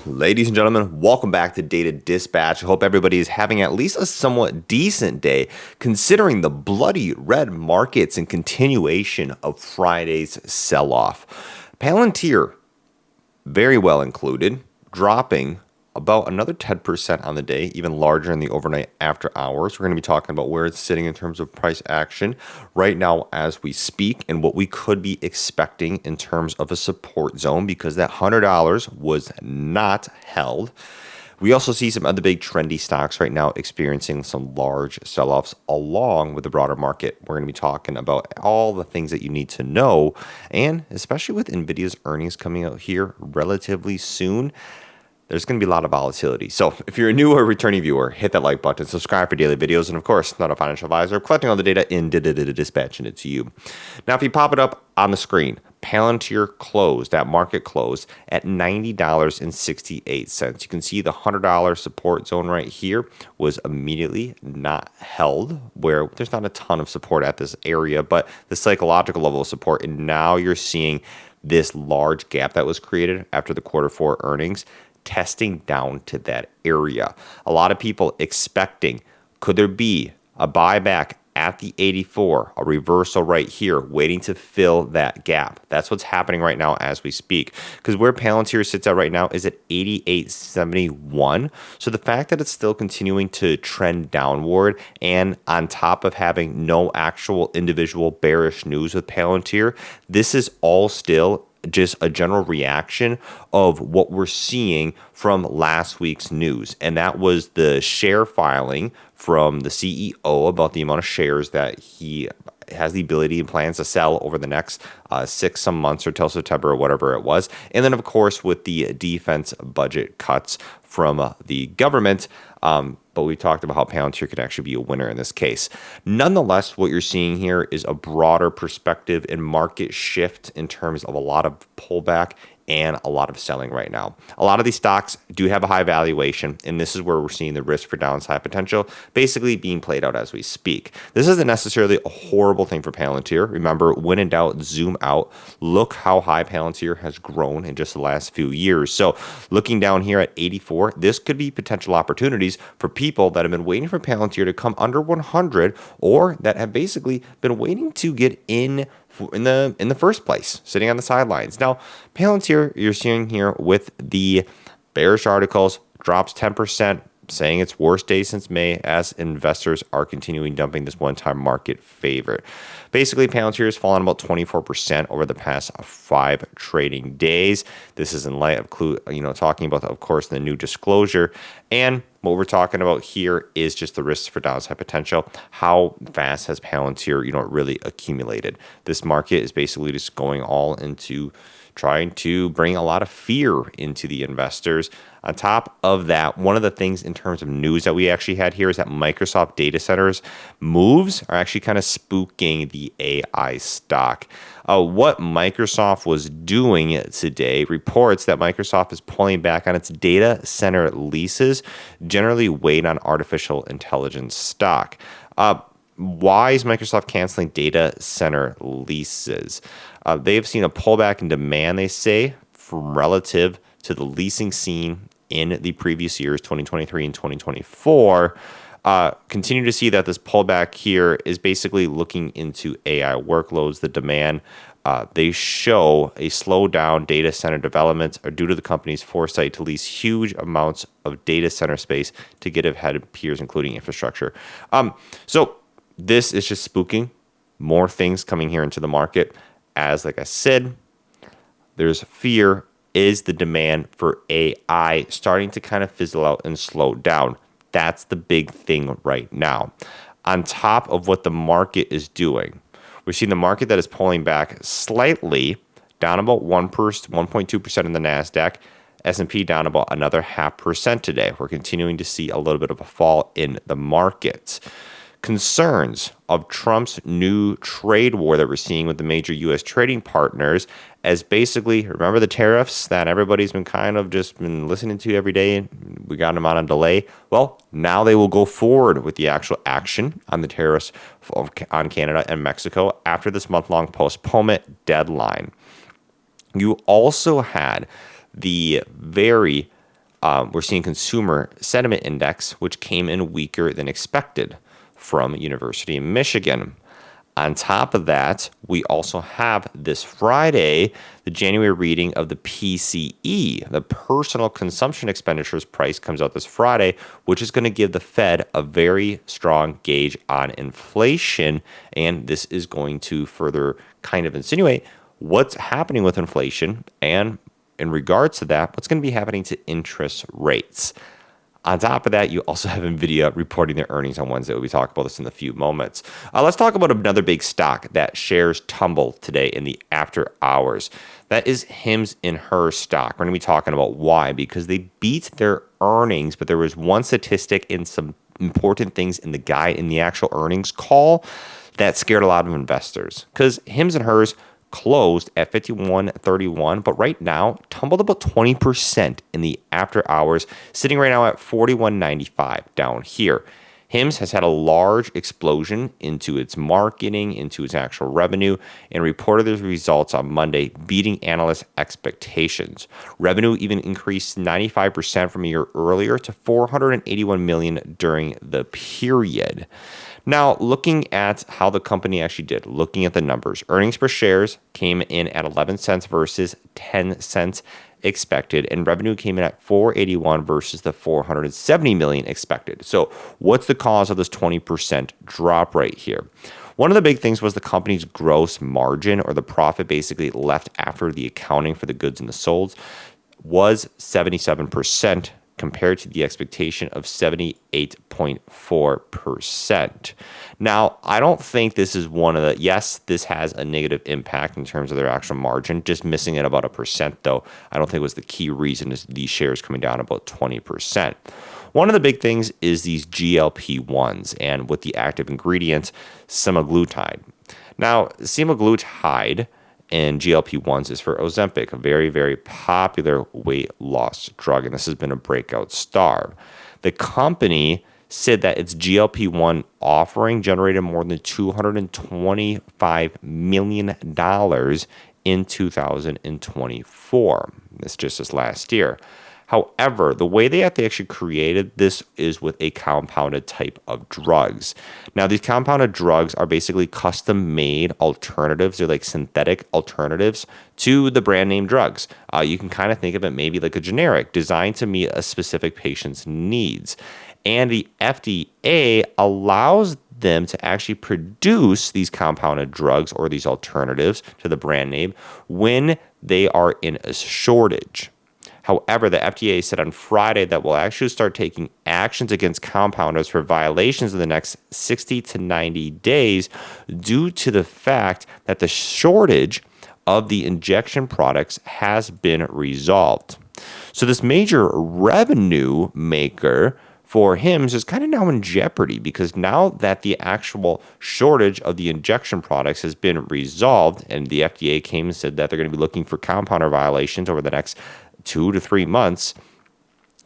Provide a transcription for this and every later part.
Ladies and gentlemen, welcome back to Data Dispatch. I hope everybody is having at least a somewhat decent day, considering the bloody red markets and continuation of Friday's sell-off. Palantir, very well included, dropping about another 10% on the day, even larger in the overnight after hours. We're going to be talking about where it's sitting in terms of price action right now as we speak and what we could be expecting in terms of a support zone because that $100 was not held. We also see some other big trendy stocks right now experiencing some large sell-offs along with the broader market. We're going to be talking about all the things that you need to know, and especially with NVIDIA's earnings coming out here relatively soon, there's going to be a lot of volatility. So if you're a new or returning viewer, hit that like button, subscribe for daily videos, and of course, not a financial advisor, collecting all the data in dispatching it to you. Now, if you pop it up on the screen, Palantir closed, that market closed at $90.68. You can see the $100 support zone right here was immediately not held, where there's not a ton of support at this area, but the psychological level of support. And now you're seeing this large gap that was created after the Q4 earnings testing down to that area. A lot of people expecting, could there be a buyback at the 84, a reversal right here, waiting to fill that gap? That's what's happening right now as we speak. Because where Palantir sits at right now is at 88.71. So the fact that it's still continuing to trend downward, and on top of having no actual individual bearish news with Palantir, this is all still just a general reaction of what we're seeing from last week's news. And that was the share filing from the CEO about the amount of shares that he has the ability and plans to sell over the next 6 months or till September or whatever it was. And then, of course, with the defense budget cuts from the government. But we talked about how Palantir could actually be a winner in this case. Nonetheless, what you're seeing here is a broader perspective and market shift in terms of a lot of pullback and a lot of selling right now. A lot of these stocks do have a high valuation, and this is where we're seeing the risk for downside potential basically being played out as we speak. This isn't necessarily a horrible thing for Palantir. Remember, when in doubt, zoom out. Look how high Palantir has grown in just the last few years. So looking down here at 84, this could be potential opportunities for people that have been waiting for Palantir to come under 100 or that have basically been waiting to get in the first place, sitting on the sidelines. Now, Palantir, you're seeing here with the Bearish Articles, drops 10%, saying it's worst day since May as investors are continuing dumping this one-time market favorite. Basically, Palantir has fallen about 24% over the past 5 trading days. This is in light of talking about, of course, the new disclosure. And what we're talking about here is just the risks for downside potential. How fast has Palantir, really accumulated? This market is basically just going all into trying to bring a lot of fear into the investors. On top of that, one of the things in terms of news that we actually had here is that Microsoft data centers moves are actually kind of spooking the AI stock. What Microsoft was doing today reports that Microsoft is pulling back on its data center leases, generally weighed on artificial intelligence stock. Why is Microsoft canceling data center leases? They've seen a pullback in demand, they say, from relative to the leasing scene in the previous years, 2023 and 2024. Continue to see that this pullback here is basically looking into AI workloads. The demand, they show a slowdown data center developments are due to the company's foresight to lease huge amounts of data center space to get ahead of peers, including infrastructure. So this is just spooking. More things coming here into the market. As like I said, there's fear. Is the demand for AI starting to kind of fizzle out and slow down? That's the big thing right now. On top of what the market is doing, we're seeing the market that is pulling back slightly, down about 1.2% in the NASDAQ. S&P down about another 0.5% today. We're continuing to see a little bit of a fall in the markets. Concerns of Trump's new trade war that we're seeing with the major U.S. trading partners, as basically, remember the tariffs that everybody's been kind of just been listening to every day? We got them on delay. Well, now they will go forward with the actual action on the tariffs on Canada and Mexico after this month-long postponement deadline. You also had the very we're seeing consumer sentiment index, which came in weaker than expected from University of Michigan. On top of that, we also have this Friday, the January reading of the PCE, the personal consumption expenditures price comes out this Friday, which is going to give the Fed a very strong gauge on inflation. And this is going to further kind of insinuate what's happening with inflation. And in regards to that, what's going to be happening to interest rates. On top of that, you also have NVIDIA reporting their earnings on Wednesday. We'll be talking about this in a few moments. Let's talk about another big stock that shares tumble today in the after hours. That is Hims and Hers stock. We're going to be talking about why, because they beat their earnings, but there was one statistic and some important things in the actual earnings call that scared a lot of investors. Because Hims and Hers closed at 51.31, but right now tumbled about 20% in the after hours, sitting right now at 41.95 down here. Hims has had a large explosion into its marketing, into its actual revenue, and reported the results on Monday, beating analyst expectations. Revenue even increased 95% from a year earlier to $481 million during the period. Now, looking at how the company actually did, looking at the numbers, earnings per shares came in at 11 cents versus 10 cents expected, and revenue came in at 481 versus the 470 million expected. So what's the cause of this 20% drop right here? One of the big things was the company's gross margin, or the profit basically left after the accounting for the goods and the solds, was 77%. Compared to the expectation of 78.4%. Now, I don't think this is one of the, yes, this has a negative impact in terms of their actual margin, just missing it about 1%, though, I don't think was the key reason is these shares coming down about 20%. One of the big things is these GLP-1s and with the active ingredient, semaglutide. Now, semaglutide and GLP-1s is for Ozempic, a very, very popular weight loss drug, and this has been a breakout star. The company said that its GLP-1 offering generated more than $225 million in 2024. This just this last year. However, the way they have actually created this is with a compounded type of drugs. Now, these compounded drugs are basically custom-made alternatives. They're like synthetic alternatives to the brand name drugs. You can kind of think of it maybe like a generic designed to meet a specific patient's needs. And the FDA allows them to actually produce these compounded drugs or these alternatives to the brand name when they are in a shortage. However, the FDA said on Friday that we'll actually start taking actions against compounders for violations in the next 60 to 90 days due to the fact that the shortage of the injection products has been resolved. So this major revenue maker for Hims is kind of now in jeopardy because now that the actual shortage of the injection products has been resolved and the FDA came and said that they're going to be looking for compounder violations over the next 2 to 3 months,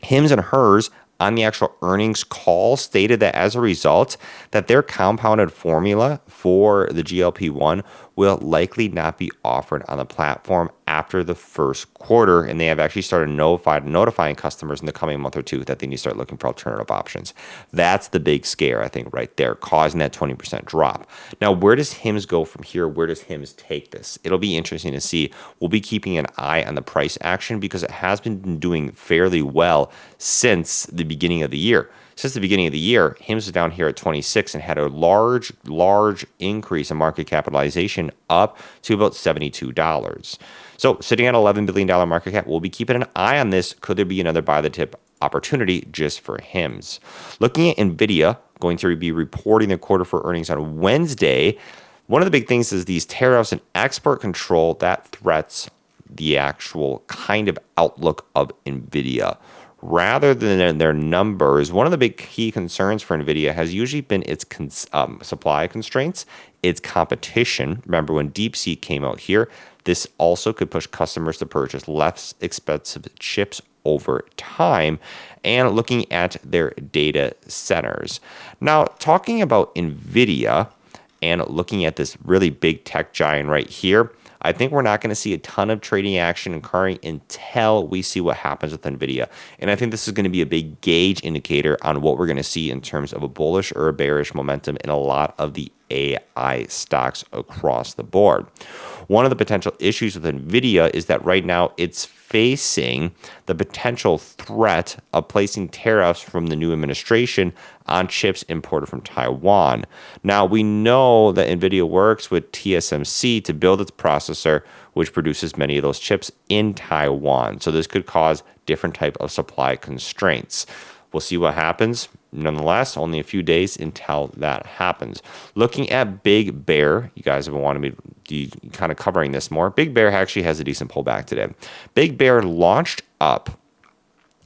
Hims and Hers on the actual earnings call stated that as a result that their compounded formula for the GLP-1 will likely not be offered on the platform after the first quarter, and they have actually started notifying customers in the coming month or two that they need to start looking for alternative options. That's the big scare, I think, right there, causing that 20% drop. Now, where does Hims go from here? Where does Hims take this? It'll be interesting to see. We'll be keeping an eye on the price action because it has been doing fairly well since the beginning of the year. Since the beginning of the year, Hims is down here at 26 and had a large increase in market capitalization up to about $72. So sitting at $11 billion market cap, we'll be keeping an eye on this. Could there be another buy the tip opportunity just for Hims? Looking at NVIDIA, going to be reporting their quarter for earnings on Wednesday. One of the big things is these tariffs and export control that threats the actual kind of outlook of NVIDIA. Rather than their numbers, one of the big key concerns for NVIDIA has usually been its supply constraints, its competition. Remember when DeepSeek came out here, this also could push customers to purchase less expensive chips over time, and looking at their data centers. Now, talking about NVIDIA and looking at this really big tech giant right here, I think we're not going to see a ton of trading action occurring until we see what happens with NVIDIA. And I think this is going to be a big gauge indicator on what we're going to see in terms of a bullish or a bearish momentum in a lot of the AI stocks across the board. One of the potential issues with NVIDIA is that right now it's facing the potential threat of placing tariffs from the new administration on chips imported from Taiwan. Now, we know that NVIDIA works with TSMC to build its processor, which produces many of those chips in Taiwan. So this could cause different type of supply constraints. We'll see what happens. Nonetheless, only a few days until that happens. Looking at Big Bear, you guys have been wanting me to kind of covering this more. Big Bear actually has a decent pullback today. Big Bear launched up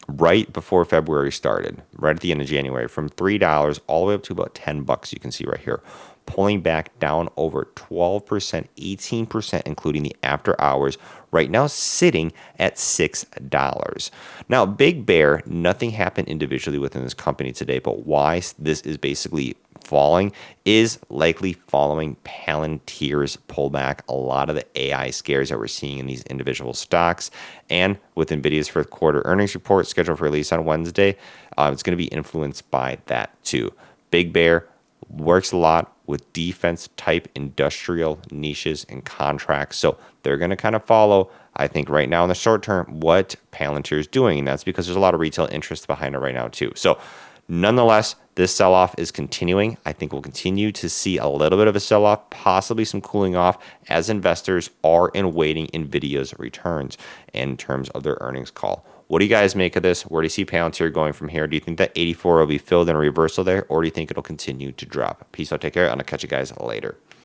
right before February started, right at the end of January, from $3 all the way up to about $10. You can see right here, pulling back down over 12%, 18%, including the after hours. Right now, sitting at $6. Now, Big Bear, nothing happened individually within this company today, but why this is basically falling is likely following Palantir's pullback. A lot of the AI scares that we're seeing in these individual stocks, and with NVIDIA's fourth quarter earnings report scheduled for release on Wednesday, it's going to be influenced by that too. Big Bear works a lot with defense type industrial niches and contracts. So they're going to kind of follow, I think, right now in the short term, what Palantir is doing. And that's because there's a lot of retail interest behind it right now too. So nonetheless, this sell-off is continuing. I think we'll continue to see a little bit of a sell-off, possibly some cooling off as investors are in waiting NVIDIA's returns in terms of their earnings call. What do you guys make of this? Where do you see Palantir going from here? Do you think that 84 will be filled in a reversal there, or do you think it'll continue to drop? Peace out, take care, and I'll catch you guys later.